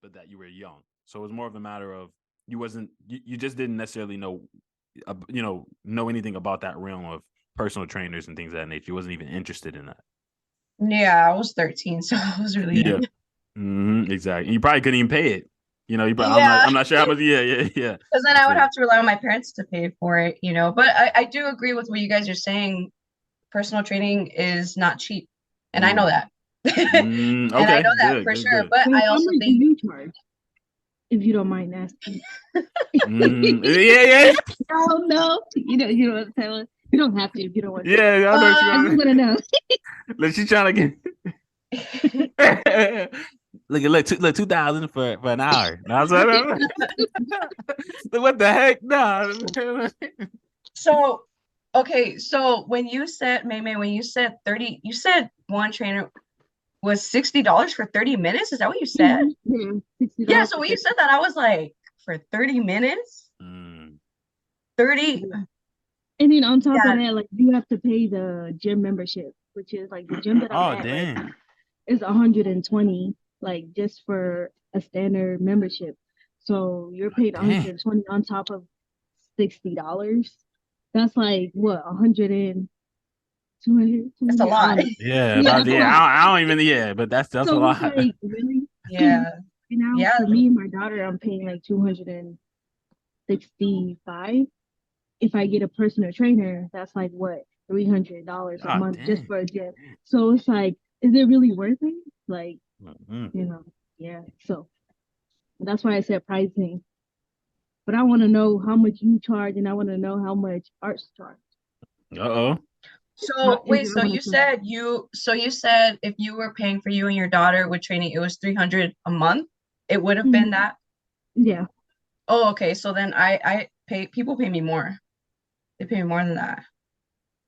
but that you were young. So it was more of a matter of you just didn't necessarily know, know anything about that realm of personal trainers and things of that nature. You wasn't even interested in that. Yeah, I was 13, so I was really Yeah, young. exactly. And you probably couldn't even pay it. Yeah, I'm not sure how much. Yeah. because then I I would feel you. have to rely on my parents to pay for it, you know. But I do agree with what you guys are saying. Personal training is not cheap, and I know Mm, that. And I okay, know that good, for good, sure. good. But Wait, I how also much do think you charge, if you don't mind asking? Yeah. Oh no, you know what I'm saying. You don't have to if you don't want to. Yeah, I know what you I just um want to know. like she trying to get look 2,000 for an hour. No, like, what the heck? No. so okay, so when you said May, when you said 30, you said one trainer was $60 for 30 minutes. Is that what you said? Yeah, sixty Yeah, dollars so for when you 30. said that, I was like, for 30 minutes? Mm. 30, Yeah. And then on top of yeah. that, like you have to pay the gym membership, which is like the gym that I'm Oh at right damn. now is 120, like just for a standard membership. So you're paid Damn. 120 on top of $60. That's like what 100 and 200, That's a 200. I lot. don't know. Yeah, Yeah, about that's a yeah. lot. I don't even but that's a So it's lot. like really, because Yeah. now Yeah. for me and my daughter, I'm paying like 265. If I get a personal trainer, that's like what $300 a Oh month just damn. for a gym. So it's like, is it really worth it? Like, Mm-hmm. you know, yeah. So that's why I said pricing. But I want to know how much you charge, and I want to know how much arts charge. Uh-oh. How So if wait, y'all want to. so you said if you were paying for you and your daughter with training, it was 300 a month. It would have been that. Yeah. Oh, okay. So then I pay people pay me more. They pay me more than that.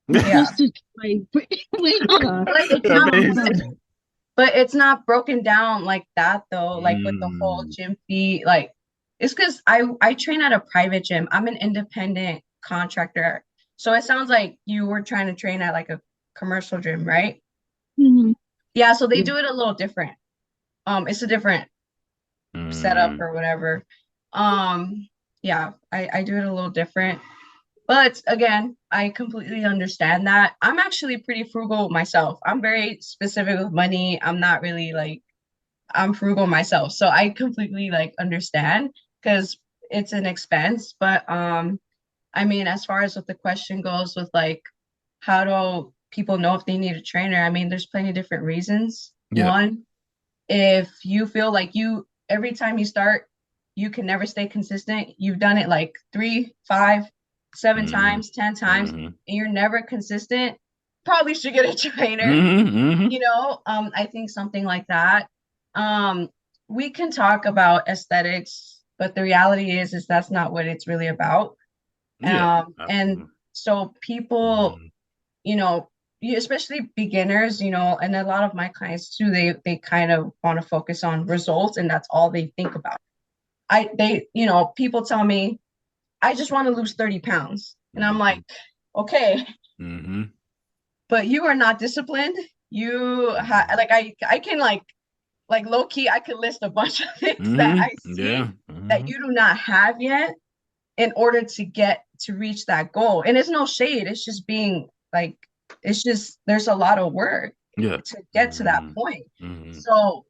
Yeah. Just to like, wait, hold on, But like it's I not hold on, mean, hold on. but it's not broken down like that though, like with the whole mm, gym fee. Like it's because I train at a private gym. I'm an independent contractor. So it sounds like you were trying to train at like a commercial gym, right? Mhm. Yeah, so they Yeah. do it a little different. It's a different setup mm, or whatever. Um, yeah, I do it a little different. But again, I completely understand that. I'm actually pretty frugal myself. I'm very specific with money. I'm not really like I'm frugal myself. So I completely like understand because it's an expense. But I mean, as far as what the question goes with like how do people know if they need a trainer? I mean, there's plenty of different reasons. yeah. One, if you feel like you every time you start, you can never stay consistent. You've done it like three, five, seven Mm-hmm. times, 10 times, Mm-hmm. and you're never consistent, probably should get a trainer. Mm-hmm. I think something like that. Um, we can talk about aesthetics, but the reality is that's not what it's really about. Yeah. And Absolutely. so people, Mm, you know, especially beginners, and a lot of my clients too, they kind of want to focus on results and that's all they think about. People tell me, I just want to lose 30 pounds. And I'm mm-hmm. like, okay, Mm-hmm. but you are not disciplined. I can like low key, I could list a bunch of things that I Mm-hmm. see Yeah. that Mm-hmm. you do not have yet in order to reach that goal. And it's no shade. It's just being like, it's just there's a lot of work Yeah. to get to that Mm-hmm. point. Mm-hmm. So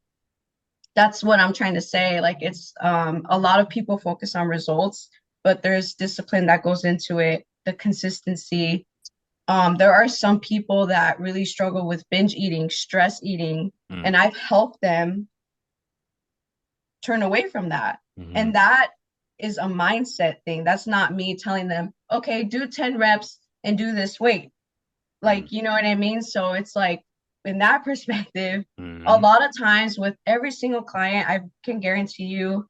that's what I'm trying to say. Like it's a lot of people focus on results, but there's discipline that goes into it, the consistency. There are some people that really struggle with binge eating, stress eating, and I've helped them turn away from that. Mm-hmm. And that is a mindset thing. That's not me telling them, okay, do 10 reps and do this weight. Like, you know what I mean? So it's like, in that perspective, a Mm-hmm. lot of times with every single client, I can guarantee you,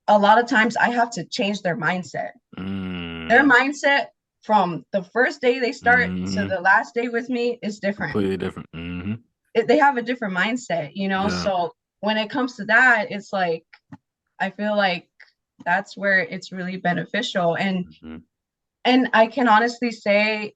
a lot of times I have to change their mindset. Their Mm-hmm. mindset from the first day they start to Mm-hmm. the last day with me is different. Completely different. Mm-hmm. They have a different mindset. Yeah. So when it comes to that, it's like, I feel like that's where it's really beneficial. And Mm-hmm. I can honestly say,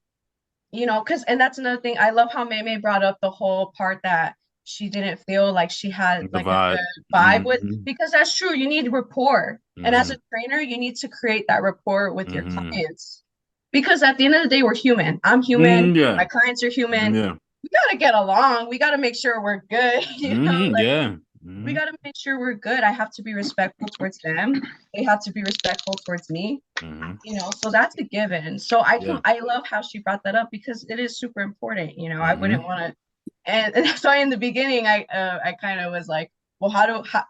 because and that's another thing. I love how Meme brought up the whole part that she didn't feel like she had The like a vibe. good vibe with, because that's true. You need rapport. And as a Mm-hmm. trainer, you need to create that rapport with your Mm-hmm. clients. Because at the end of the day, we're human. I'm human. Yeah. My clients are human. Yeah. We gotta get along. We gotta make sure we're good. You know, Mm-hmm. like Yeah. we Mm-hmm. gotta make sure we're good. I have to be respectful towards them. They have to be respectful towards me. Mm-hmm. You know, so that's a given. So Yeah. I love how she brought that up because it is super important. You know, I Mm-hmm. wouldn't want to. And so in the beginning, I kind of was like, well,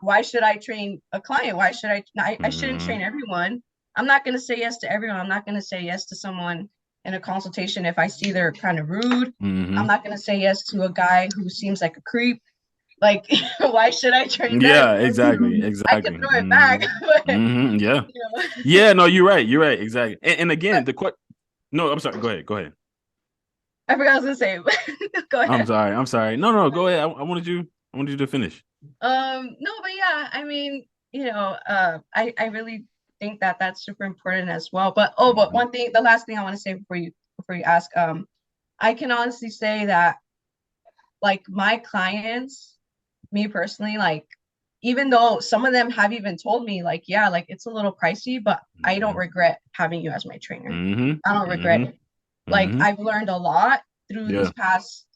why should I train a client? Why should I shouldn't Mm-hmm. train everyone. I'm not going to say yes to everyone. I'm not going to say yes to someone in a consultation if I see they're kind of rude. I'm Mm-hmm. not going to say yes to a guy who seems like a creep. Like, why should I train them? Yeah, exactly. I can Exactly. throw it back, Mm-hmm. but Mm-hmm. Yeah. you know. Yeah, no, you're right. You're right. Exactly. And again, the question. No, I'm sorry. Go ahead. Go ahead. I forgot what I was gonna say. Go I'm ahead. sorry. I'm sorry. No, no, go ahead. I wanted you. I wanted you to finish. No, but yeah, I mean, you know, I really think that that's super important as well. But Mm-hmm. one thing, the last thing I want to say before you ask, I can honestly say that like my clients, me personally, like even though some of them have even told me like, yeah, like it's a little pricey, but I don't Mm-hmm. regret having you as my trainer. Mm-hmm. I don't regret Mm-hmm. it. Like Mm-hmm. I've learned a lot through Yeah. these past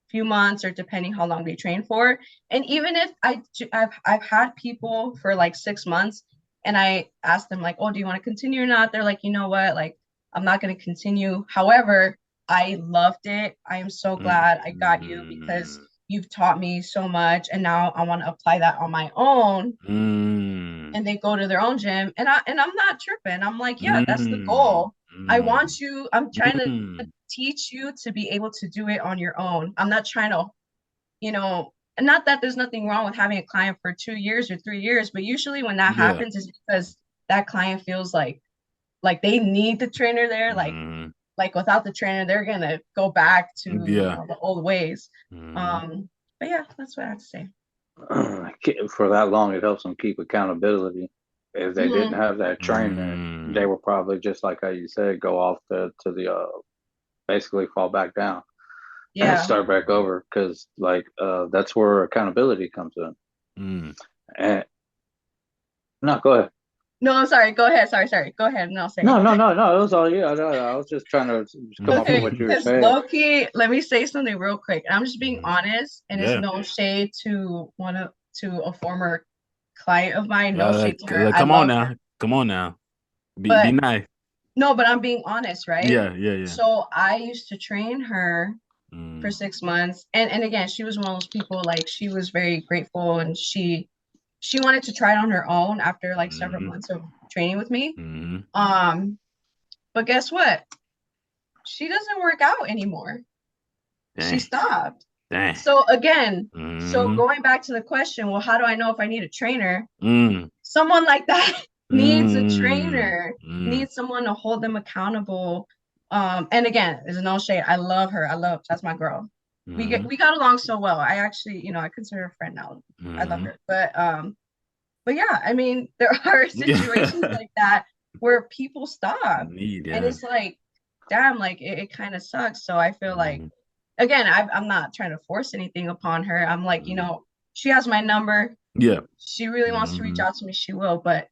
few months or depending how long we train for. And even if I've had people for like 6 months and I asked them like, oh, do you want to continue or not? They're like, you know what? Like, I'm not going to continue. However, I loved it. I am so glad I got you because Mm-hmm. you've taught me so much. And now I want to apply that on my own. Mm-hmm. And they go to their own gym and I'm not tripping. I'm like, yeah, that's the Mm-hmm. goal. I'm trying to teach you to be able to do it on your own. I'm not trying to, you know, and not that there's nothing wrong with having a client for 2 years or 3 years, but usually when that Yeah. happens is because that client feels like they need the trainer there. Mm-hmm. Like without the trainer, they're gonna go back to Yeah. the old ways. Mm-hmm. But yeah, that's what I have to say. For that long, it helps them keep accountability. If they didn't Mhm. have that trainer, they Mm-hmm. would probably just like how you said, go off to the basically fall back down and Yeah. start back over because that's where accountability comes in. Mm-hmm. And no, go ahead. No, I'm sorry. Go ahead. Sorry. Go ahead. No, say. No. It was all you. I was just trying to come off of Okay, what you were because saying. low key, let me say something real quick. I'm just being Mm-hmm. honest, and it's Yeah. no shade to a former client of mine. No shade to her. I Come on love her, now. Come on now. Be but nice. no, but I'm being honest, right? Yeah. Yeah. Yeah. So I used to train her for Mm-hmm. 6 months, and again, she was one of those people like she was very grateful, and she wanted to try it on her own after like several Mm-hmm. months of training with me. Mm-hmm. But guess what? She doesn't work out anymore. She Dang. stopped. Dang. So again, so Mm-hmm. going back to the question, well, how do I know if I need a trainer? Mm-hmm. Someone like that needs a trainer, Mm-hmm. needs someone to hold them accountable. And again, there's no shade. I love her. That's my girl. Mm-hmm. We got along so well. I actually, I consider her a friend now. I love Mm-hmm. her. But yeah, I mean, there are situations like that where people stop. Need And yeah. it's like, damn, like it kind of sucks. So I feel like Mm-hmm. again, I'm not trying to force anything upon her. I'm like, she has my number. Yeah. She really wants to reach Mm-hmm. out to me, she will. But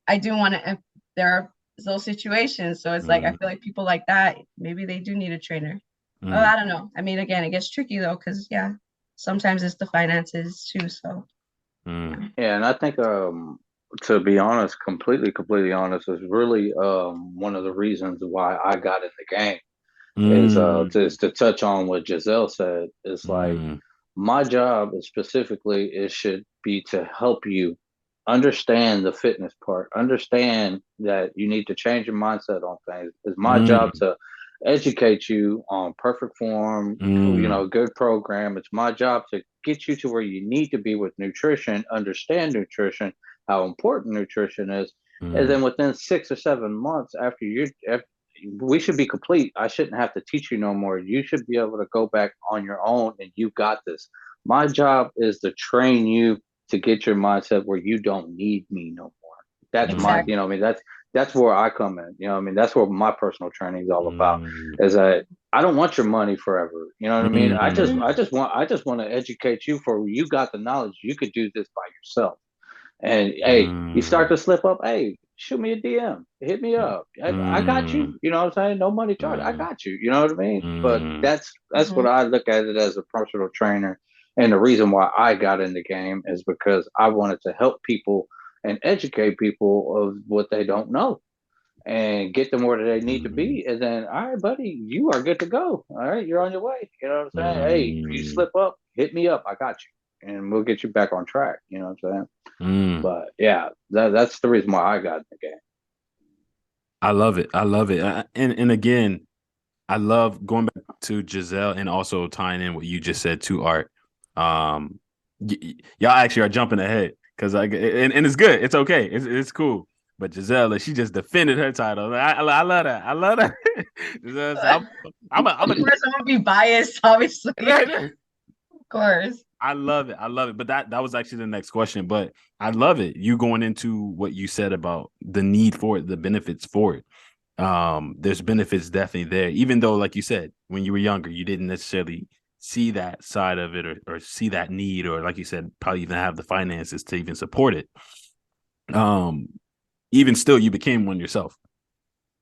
I do want to, there are those situations. So it's like, I Mm-hmm. feel like people like that, maybe they do need a trainer. Oh, Mm-hmm. I don't know. I mean, again, it gets tricky though, because yeah, sometimes it's the finances too. So Mm-hmm. Yeah, and I think to be honest, completely honest, is really one of the reasons why I got in the game is to touch on what Giselle said. It's like Mm-hmm. my job specifically should be to help you understand the fitness part, understand that you need to change your mindset on things. It's my job Mm-hmm. to educate you on perfect form, Mm-hmm. good program. It's my job to get you to where you need to be with nutrition, understand nutrition, how important nutrition is. And Mm-hmm. then within 6 or 7 months after we should be complete. I shouldn't have to teach you no more. You should be able to go back on your own and you got this. My job is to train you to get your mindset where you don't need me no more. That's my, exactly. that's where I come in. That's where my personal training is all about. Mm-hmm. Is that I don't want your money forever. You know what I mean? I just Mhm. want to educate you for you got the knowledge. You could do this by yourself. And hey, you start Mm, to slip up, hey, shoot me a DM, hit me up. I got mm, you. You know what I'm saying? No money charge. I mm, got you. You know what I mean? But mm, that's what Mhm. I look at it as a personal trainer. And the reason why I got in the game is because I wanted to help people and educate people of what they don't know and get them where they need to mm, be. And then, all right, buddy, you are good to go. All right, you're on your way. You know what I'm saying? Hey, if you mm, slip up, hit me up. I got you. And we'll get you back on track. You know what I'm saying? mm. But yeah, that's the reason why I got in the game. I love it. I love it. And again, I love going back to Giselle and also tying in what you just said to Art. Um, y'all actually are jumping ahead because and it's good. It's okay. It's cool. But Giselle, like, she just defended her title. I love that. I love that. Giselle, so I'm Of course, I'm gonna be biased, obviously. a, Of course. I love it. I love it. But that was actually the next question. But I love it. You going into what you said about the need for it, the benefits for it. There's benefits definitely there, even though, like you said, when you were younger, you didn't necessarily see that side of it or see that need, or like you said, probably even have the finances to even support it. Um, Even still, you became one yourself,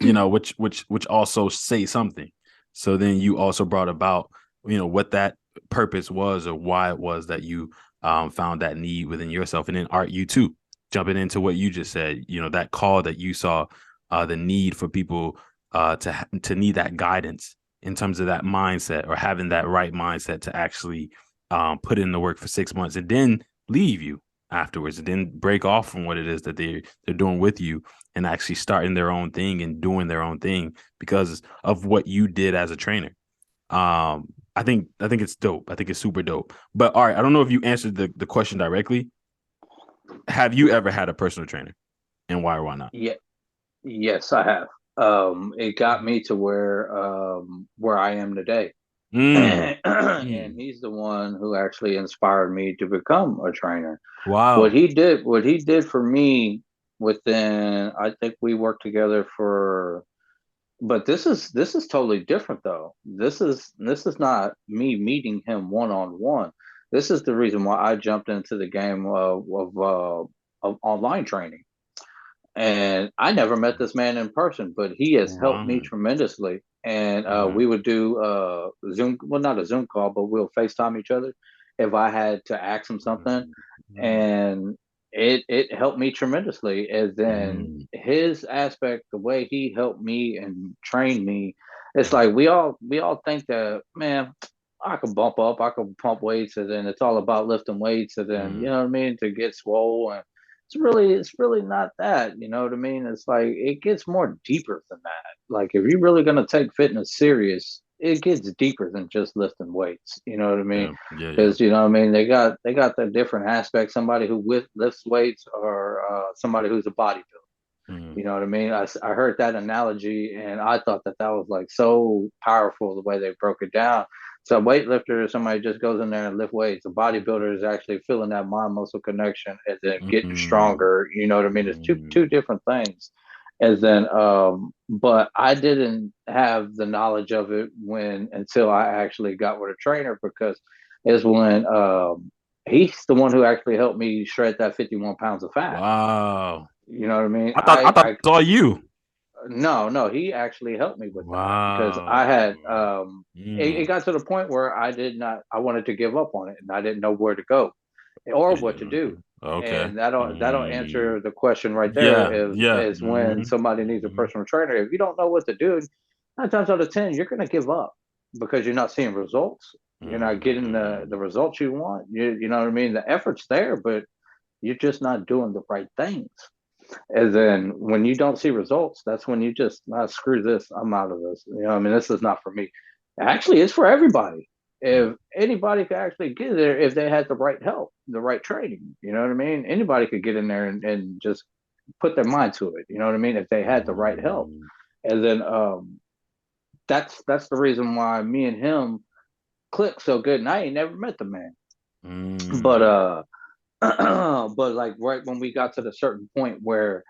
which also say something. So then you also brought about, what that purpose was or why it was that you found that need within yourself. And then Art, you too, jumping into what you just said, that call that you saw, the need for people to need that guidance in terms of that mindset or having that right mindset to actually put in the work for 6 months and then leave you afterwards, and then break off from what it is that they're doing with you and actually starting their own thing and doing their own thing because of what you did as a trainer. I think it's dope. I think it's super dope. But all right, I don't know if you answered the question directly. Have you ever had a personal trainer, and why or why not? Yeah, yes, I have. It got me to where I am today. Mm, And mm. he's the one who actually inspired me to become a trainer. Wow. What he did for me within, I think we worked together for, but this is totally different though. This is not me meeting him one on one. This is the reason why I jumped into the game of online training. And I never met this man in person, but he has helped me Wow. tremendously. And Wow. we would do Zoom, well, not a Zoom call, but we'll FaceTime each other if I had to ask him something, Mm, and it helped me tremendously. And then mm, his aspect, the way he helped me and trained me, it's like we all think that, man, I can bump up, I can pump weights, and then it's all about lifting weights, and then you mm, know what I mean, to get swole. And it's really not that, you know what I mean? It's like it gets more deeper than that. Like if you're really gonna take fitness serious, it gets deeper than just lifting weights. You know what I mean? yeah. Yeah. Yeah. Because you know what I mean, they got the different aspects. Somebody who lifts weights, or somebody who's a bodybuilder. Mm, You know what I mean? I heard that analogy and I thought that was like so powerful the way they broke it down. So a weightlifter is somebody just goes in there and lift weights. A bodybuilder is actually feeling that mind muscle connection and then getting mm, stronger. You know what I mean? It's two mm, different things. And then but I didn't have the knowledge of it when until I actually got with a trainer, because it's when he's the one who actually helped me shred that 51 pounds of fat. wow. You know what I mean? I thought I it's all you. No, he actually helped me with that because I Wow. had it Mm. got to the point where I wanted to give up on it and I didn't know where to go or what to Yeah. do. Okay. And that'll Mm. answer the question right there, Yeah. is Yeah. is when somebody needs a Mhm. personal trainer. If you don't know what to do, 9 times out of 10, you're gonna give up because you're not seeing results. You're not getting the Mm. results you want. You know what I mean? The effort's there, but you're just not doing the right things. And then when you don't see results, that's when you just, screw this. I'm out of this. You know, I mean, this is not for me. Actually, it's for everybody. Mm. If anybody could actually get there, if they had the right help, the right training, you know what I mean? Anybody could get in there and just put their mind to it. You know what I mean? If they had the right help. Mm. And then that's the reason why me and him clicked so good. And I ain't never met the man. But Mm. but like right when we got to the certain point where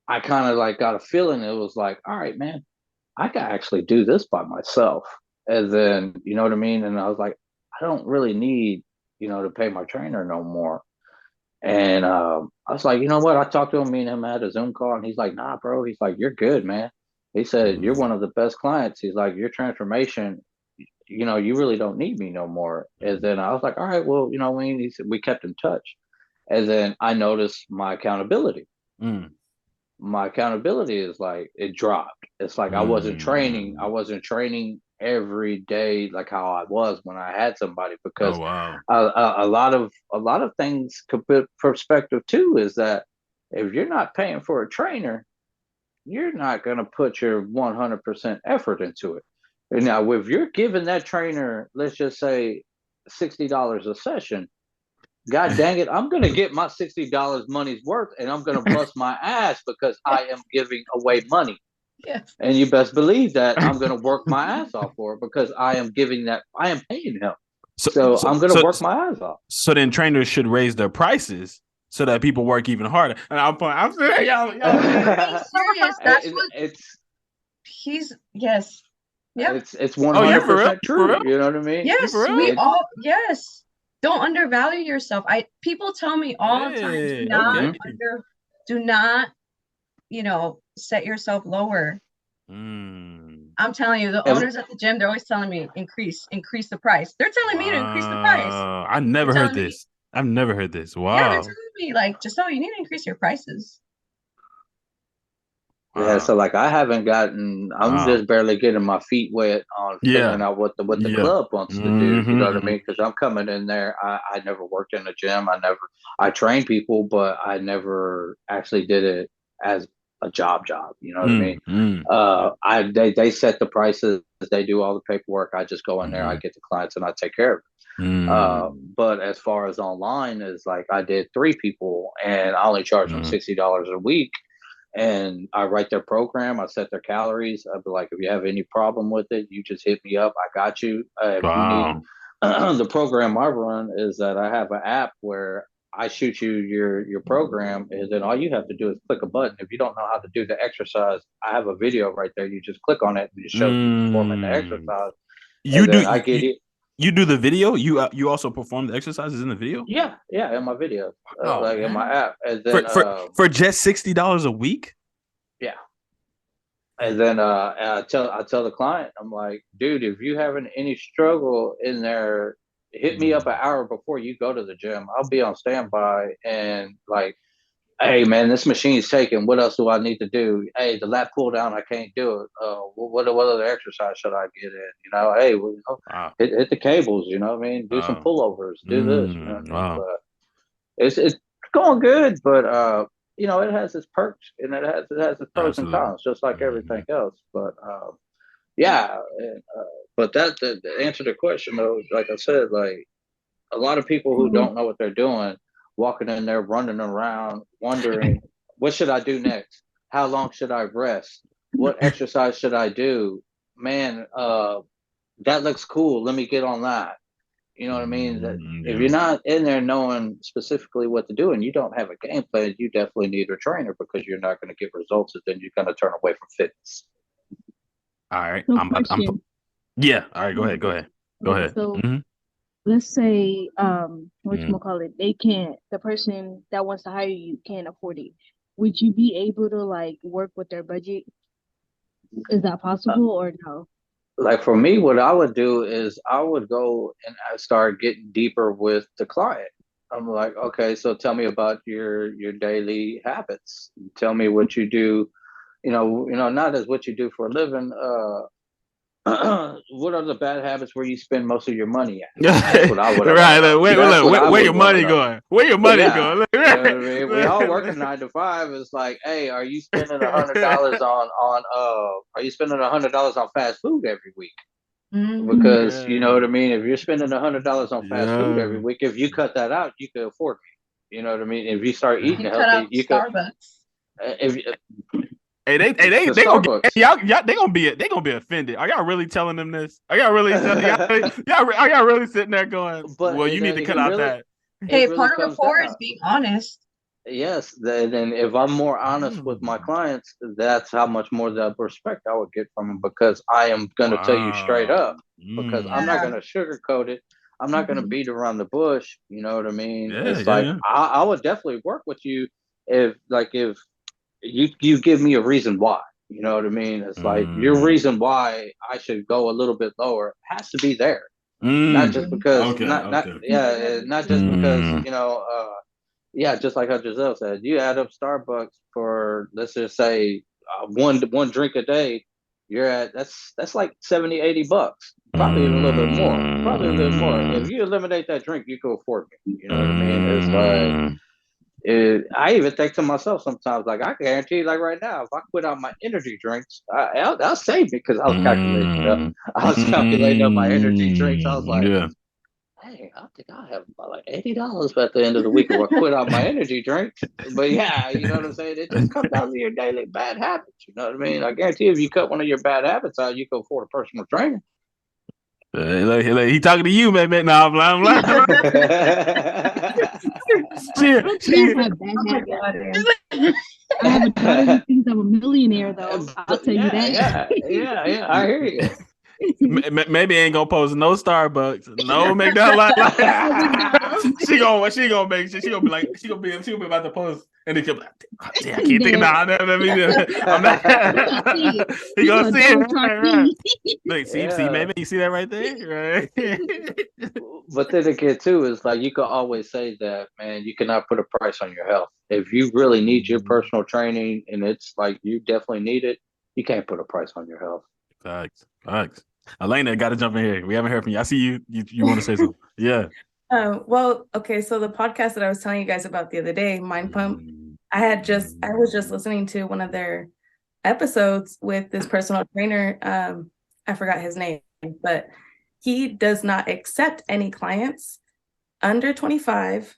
I kind of like got a feeling, it was like, all right, man, I can actually do this by myself. And then, you know what I mean? And I was like, I don't really need, to pay my trainer no more. And I was like, you know what? I talked to him, me and him had a Zoom call, and he's like, nah, bro. He's like, you're good, man. He said, you're one of the best clients. He's like, your transformation, you really don't need me no more. And then I was like, all right, well, he said, we kept in touch. And then I noticed my accountability. Mm. My accountability is like, it dropped. It's like I wasn't training every day like how I was when I had somebody, because Oh wow. a lot of things could put perspective too, is that if you're not paying for a trainer, you're not going to put your 100% effort into it. And now, if you're giving that trainer, let's just say $60 a session, God dang it, I'm going to get my $60 money's worth, and I'm going to bust my ass because I am giving away money. Yes. And you best believe that I'm going to work my ass off for it, because I am paying him. So I'm going to work my ass off. So then trainers should raise their prices so that people work even harder. And I'm saying, y'all. Serious. That's what he's. Yes. Yep. It's 100% true. You know what I mean? Yes, yes. Don't undervalue yourself. People tell me all the time, do not, set yourself lower. I'm telling you, the owners at the gym, they're always telling me, increase the price. They're telling me to increase the price. I never heard this. I've never heard this. Wow. Yeah, they're telling me, like, Giselle, you need to increase your prices. Yeah, so like I'm just barely getting my feet wet on figuring out what the club wants to do. You know what I mean? Because I'm coming in there. I never worked in a gym. I train people, but I never actually did it as a job. You know what I mean? They set the prices. They do all the paperwork. I just go in there. I get the clients and I take care of it. But as far as online, is like I did 3 people and I only charge them $60 a week. And I write their program. I set their calories. I'd be like, if you have any problem with it, you just hit me up. I got you. If you need the program I run is that I have an app where I shoot you your program, and then all you have to do is click a button. If you don't know how to do the exercise, I have a video right there. You just click on it and it shows you performing the exercise. You do the video? You also perform the exercises in the video? Yeah, in my video, in my app. And then for just $60 a week? Yeah. And then I tell the client, I'm like, dude, if you having any struggle in there, hit me up an hour before you go to the gym. I'll be on standby, and like, hey man, this machine's taken. What else do I need to do? Hey, the lat pull down, I can't do it. What other exercise should I get in? Hey, hit the cables. You know what I mean? Do some pullovers. Do this. You know what I mean? But it's going good, but it has its perks and it has its pros and cons, just like everything else. But but that to answer the question though, like I said, like a lot of people who don't know what they're doing, walking in there, running around, wondering, what should I do next? How long should I rest? What exercise should I do? Man, that looks cool. Let me get on that. You know what I mean? If you're not in there knowing specifically what to do and you don't have a game plan, you definitely need a trainer, because you're not going to get results, and then you're going to turn away from fitness. All right. So All right. Go ahead. So let's say, the person that wants to hire you can't afford it. Would you be able to like work with their budget? Is that possible or no? Like for me, what I would do is I would go and I start getting deeper with the client. I'm like, okay, so tell me about your daily habits. Tell me what you do, not as what you do for a living. What are the bad habits where you spend most of your money at? That's what I would. Right. Where your money going? Where your money going? You know what I mean? We all working 9 to 5. It's like, hey, are you spending $100 on fast food every week? Because you know what I mean. If you're spending $100 on fast food every week, if you cut that out, you could afford me. You know what I mean. If you start eating healthy, you could. Hey, they gonna be offended. Are y'all really telling them this? Are y'all really sitting there going, well, you need to cut out that? Hey, part of rapport is being honest. Yes, then if I'm more honest with my clients, that's how much more the respect I would get from them, because I am going to tell you straight Wow. up, because I'm not Yeah. going to sugarcoat it. I'm not going to Mhm. beat around the bush. You know what I mean? Yeah, It's yeah, like yeah. I would definitely work with you if you give me a reason why. You know what I mean? It's like your Mm. reason why I should go a little bit lower has to be there, not just Mm. because Okay, okay. not just because Mm. yeah, just like how Giselle said, you add up Starbucks for, let's just say, one drink a day, you're at, that's like 70, $80, probably even a little bit more, probably a little more. If Mm. you eliminate that drink, you can afford me. You know what I mean? It's like Mm. I even think to myself sometimes, like, I guarantee, like right now, if I quit out my energy drinks, I'll save me, because Mm. I was calculating up my energy drinks. I was like, Yeah. hey, I think I have about like $80 at the end of the week if I quit out my energy drinks. But yeah, you know what I'm saying? It just comes down to your daily bad habits. You know what I mean? I guarantee if you cut one of your bad habits out, you can afford a personal trainer. He talking to you, man. No, I'm lying. I she, don't think she, I have bad Oh my habits. God. I have a daughter who thinks I'm a millionaire, though. I'll But tell you yeah, that. yeah. I hear you. maybe ain't gonna post no Starbucks, no McDonald's. She gonna make sure she gonna be about to post, and then she'll be like, oh, damn, I can't think of That that. I'm not. you gonna see it. He You gonna gonna see it. double charge Right. me. Look, see, Yeah. maybe you see that right there, right? But then again, too, is like you can always say that, man, you cannot put a price on your health. If you really need your personal training and it's like you definitely need it, you can't put a price on your health. Facts, facts. Elena, got to jump in here. We haven't heard from you. I see you. You want to say something? Yeah. Well, okay, so the podcast that I was telling you guys about the other day, Mind Pump, Mm, I was just listening to one of their episodes with this personal trainer. I forgot his name, but he does not accept any clients under 25,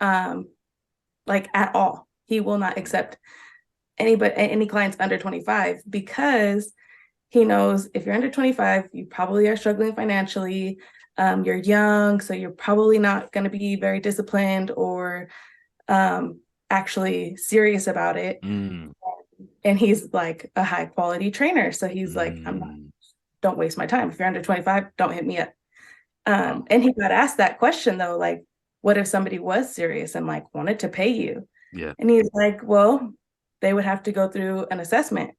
like at all. He will not accept any clients under 25, because he knows if you're under 25, you probably are struggling financially. You're young, so you're probably not going to be very disciplined or actually serious about it. mm, And he's like a high quality trainer. So he's like, mm. don't waste my time. If you're under 25, don't hit me up. Wow. And he got asked that question though, like, what if somebody was serious and like wanted to pay you? Yeah. And he's like, well, they would have to go through an assessment.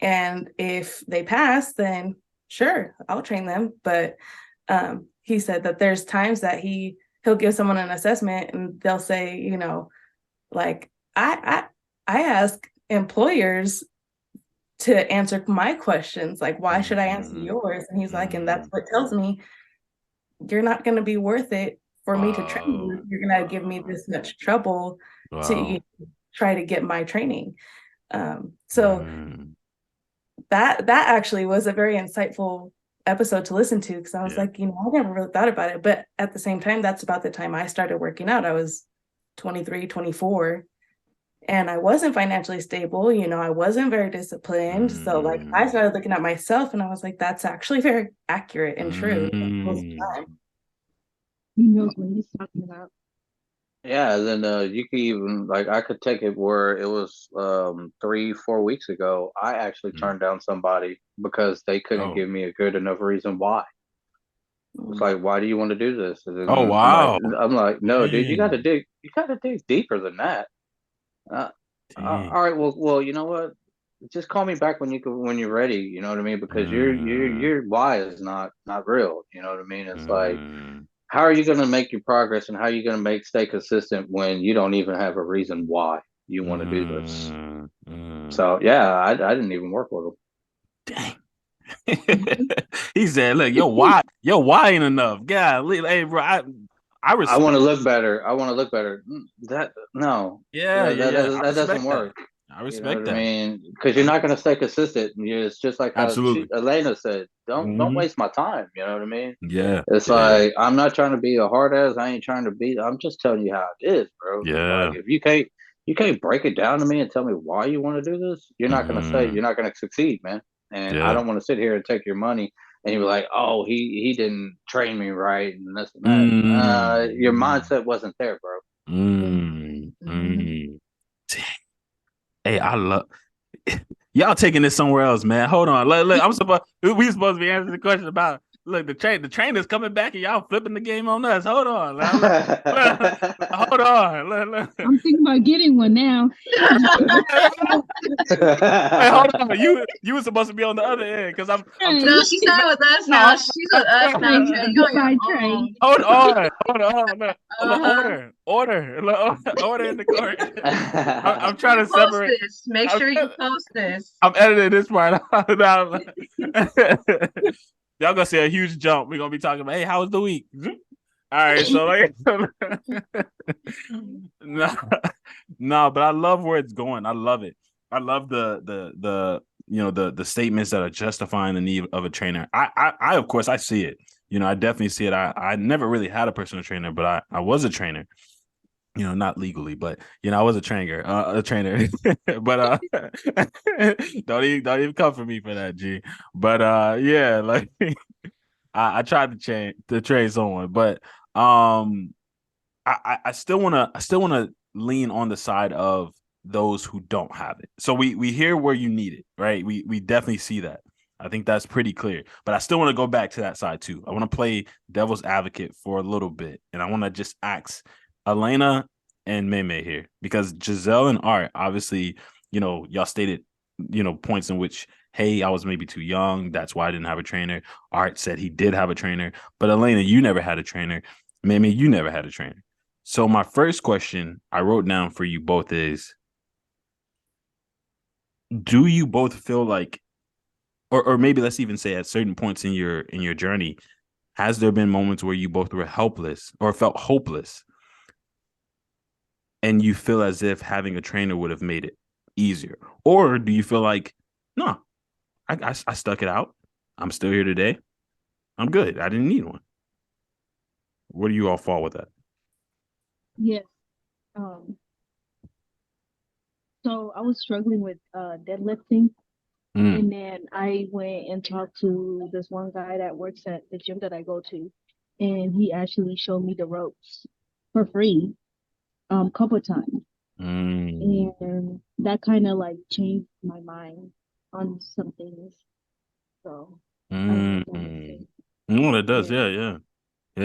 And if they pass, then sure, I'll train them. But he said that there's times that he'll give someone an assessment and they'll say, like I ask employers to answer my questions, like why should I answer Mm, yours? And he's like, and that's mm. what tells me you're not going to be worth it for me to train Wow. you. You're going to give me this much trouble to Wow. try to get my training. So Mm, that actually was a very insightful episode to listen to, because I was yeah. like, I never really thought about it. But at the same time, that's about the time I started working out. I was 23, 24, and I wasn't financially stable. I wasn't very disciplined. So like I Mm, started looking at myself and I was like, that's actually very accurate and true most of the mm. time. He knows what he's talking about. Yeah, then you could even, like, I could take it where it was 3, 4 weeks ago. I actually Mm. turned down somebody because they couldn't Oh. give me a good enough reason why. It's Mm. like, why do you want to do this? And Oh, then wow. I'm like, no, dude, Dang. you gotta dig deeper than that. Uh, Dang. all right, well, you know what? Just call me back when you're ready. You know what I mean? Because Mm, your why is not real. You know what I mean? It's like, mm, how are you going to make your progress, and how are you going to stay consistent when you don't even have a reason why you want to do this? mm, mm. So yeah, I didn't even work with them. Dang. He said, "Look, your why ain't enough. God, hey, bro, I I want respect. to look better. I want to look better. That no, Yeah, yeah, yeah. I that doesn't respect that. work. I You know respect what I that. mean? Because you're I, not going to stay consistent. It's just like how absolutely. Elena said. Don't Hmm. waste my time. You know what I mean? Yeah, It's yeah, like, I'm not trying to be a hard ass. I ain't trying to be. I'm just telling you how it is, bro. It's like, yeah. if you can't break it down to me and tell me why you want to do this, Hmm. you're not gonna succeed, man. And I Yeah. don't want to sit here and take your money and you're like, oh, he didn't train me right and this and that. Your Mm, mindset wasn't there, bro. mm, Mhm. Hey, I love y'all taking this somewhere else, man. Hold on. Look, we supposed to be answering the question about look, the trainer's coming back and y'all flipping the game on us. Hold on. Hold on. I'm thinking about getting one now. Hey, hold on. You were supposed to be on the other end because I'm No, she's not with us now. She's with us now. Trey, You're on goodbye, your Trey. own. hold on. Look, Uh-huh. order in the court. I'm trying to Post separate. this. Make sure you post this. I'm editing this part out. Y'all gonna see a huge jump. We're gonna be talking about, hey, how was the week? All right, so like, no, but I love where it's going. I love it. I love the statements that are justifying the need of a trainer. I of course I see it. I definitely see it. I never really had a personal trainer, but I was a trainer. Not legally, but I was a trainer, but don't even come for me for that, G. But yeah, like I tried to train someone, but I still wanna lean on the side of those who don't have it. So we hear where you need it, right? We definitely see that. I think that's pretty clear. But I still want to go back to that side too. I want to play devil's advocate for a little bit, and I want to just ask Elena and Meme here because Giselle and Art, obviously, y'all stated, points in which, hey, I was maybe too young. That's why I didn't have a trainer. Art said he did have a trainer, but Elena, you never had a trainer. Meme, you never had a trainer. So my first question I wrote down for you both is, do you both feel like, or maybe let's even say at certain points in your journey, has there been moments where you both were helpless or felt hopeless and you feel as if having a trainer would have made it easier? Or do you feel like, no, I stuck it out. I'm still here today. I'm good. I didn't need one. Where do you all fall with that? Yes. So I was struggling with deadlifting, and then I went and talked to this one guy that works at the gym that I go to, and he actually showed me the ropes for free, couple times, and that kind of like changed my mind on some things. So I don't know if that makes sense. No, it does. Yeah.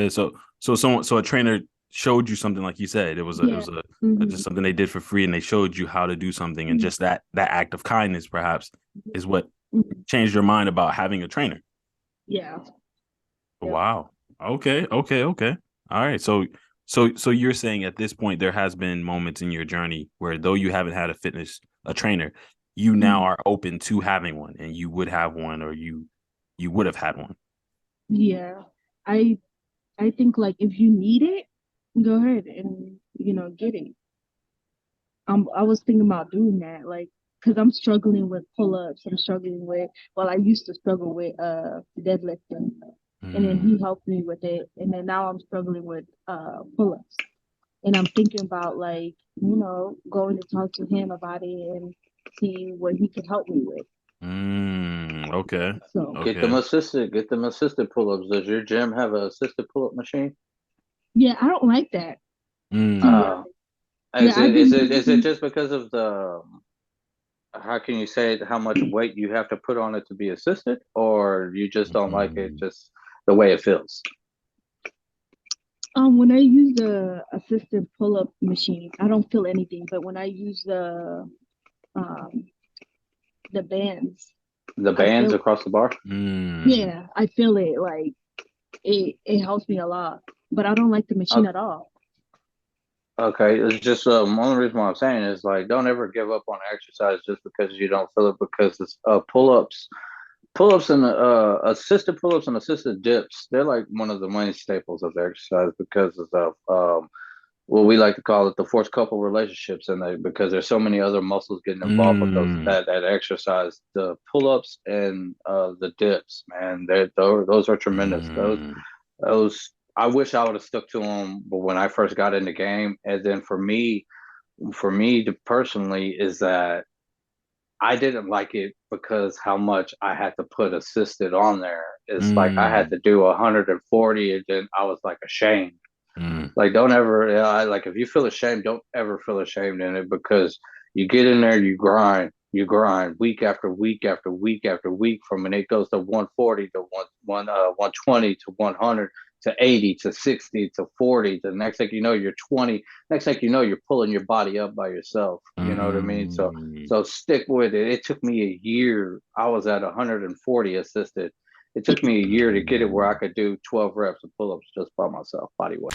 So a trainer showed you something, like you said. It was just something they did for free, and they showed you how to do something, and just that act of kindness, perhaps, is what changed your mind about having a trainer. Yeah. Wow. Okay. All right. So you're saying at this point there has been moments in your journey where, though you haven't had a trainer, you now are open to having one, and you would have one, or you would have had one. Yeah. I think like if you need it, go ahead and get it. I was thinking about doing that, like, because I'm struggling with pull-ups. I used to struggle with deadlifting, and then he helped me with it, and then now I'm struggling with pull-ups, and I'm thinking about like going to talk to him about it and see what he can help me with. Okay. So Get them assisted pull-ups. Does your gym have an assisted pull-up machine? yeah, I don't like that. Is it just because of the, how can you say it, how much weight you have to put on it to be assisted, or you just don't like it, just the way it feels? When I use the assisted pull-up machine, I don't feel anything. But when I use the bands, Across the bar? Yeah, I feel it. Like it helps me a lot. But I don't like the machine at all. Okay, it's just one reason why I'm saying is, like, don't ever give up on exercise just because you don't feel it, because it's pull-ups and assisted pull-ups and assisted dips. They're like one of the main staples of the exercise because of what we like to call it the forced couple relationships, and because there's so many other muscles getting involved with that exercise. The pull-ups and the dips, man, those are tremendous. Those I wish I would have stuck to them, but when I first got in the game. And then for me personally, is that I didn't like it because how much I had to put assisted on there. It's like I had to do 140, and then I was like ashamed. Like, don't ever, like, if you feel ashamed, don't ever feel ashamed in it, because You get in there, you grind week after week after week after week from when it goes to 140 to 120 to 100 to 80 to 60 to 40. The next thing you know, you're 20. Next thing you know, you're pulling your body up by yourself. You know what I mean? So stick with it. It took me a year. I was at 140 assisted. It took me a year to get it where I could do 12 reps of pull-ups just by myself, body weight.